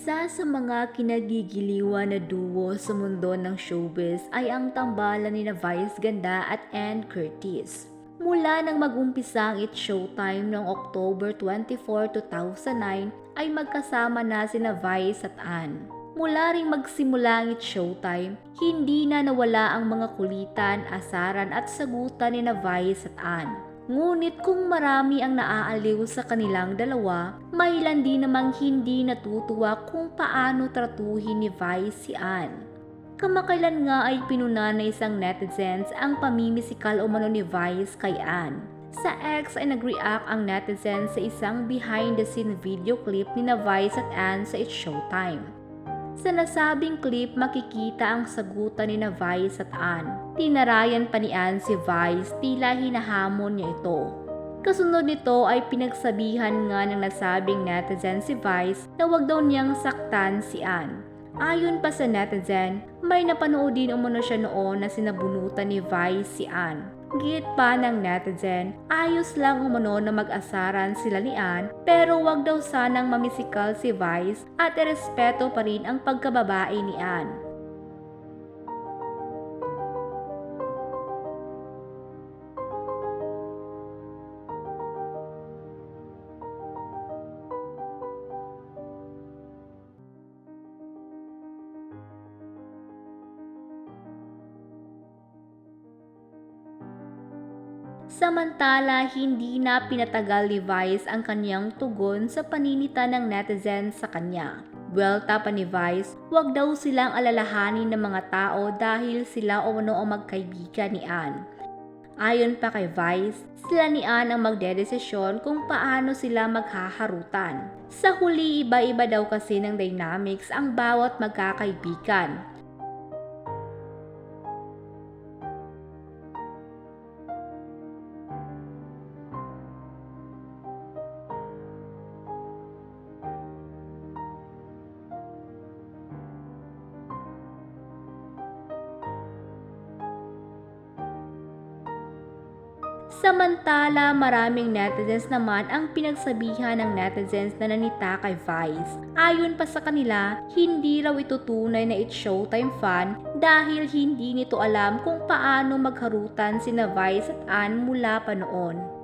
Isa sa mga kinagigiliwan na duo sa mundo ng showbiz ay ang tambalan ni Vice Ganda at Ann Curtis. Mula nang mag-umpisa ang It's Showtime noong October 24, 2009 ay magkasama na sina Vice at Ann. Mula ring magsimula ang It's Showtime, hindi na nawala ang mga kulitan, asaran at sagutan ni Vice at Ann. Ngunit kung marami ang naaaliw sa kanilang dalawa, may ilan din namang hindi natutuwa kung paano tratuhin ni Vice si Ann. Kamakailan nga ay pinuna na isang netizens ang pamimisikal umano ni Vice kay Ann. Sa X ay nag-react ang netizens sa isang behind-the-scene video clip ni Vice at Ann sa It's Showtime. Sa nasabing clip, makikita ang sagutan ni Vice at Ann. Tinarayan pa ni Ann si Vice, tila hinahamon niya ito. Kasunod nito ay pinagsabihan nga ng nasabing netizen si Vice na wag daw niyang saktan si Ann. Ayon pa sa netizen, may napanood din umano siya noon na sinabunutan ni Vice si Ann. Git pa ng netizen, ayos lang umano na mag-asaran sila ni Ann pero wag daw sanang mamisikal si Vice at irespeto pa rin ang pagkababae ni Ann. Samantala, hindi na pinatagal ni Vice ang kanyang tugon sa paninita ng netizens sa kanya. Buwelta pa ni Vice, wag daw silang alalahanin ng mga tao dahil sila umano ang magkaibigan ni Ann. Ayon pa kay Vice, sila ni Ann ang magdedesisyon kung paano sila maghaharutan. Sa huli, iba-iba daw kasi ng dynamics ang bawat magkakaibigan. Samantala, maraming netizens naman ang pinagsabihan ng netizens na nanita kay Vice. Ayon pa sa kanila, hindi raw ito tunay na It's Showtime fan dahil hindi nito alam kung paano magharutan sina Vice at Ann mula pa noon.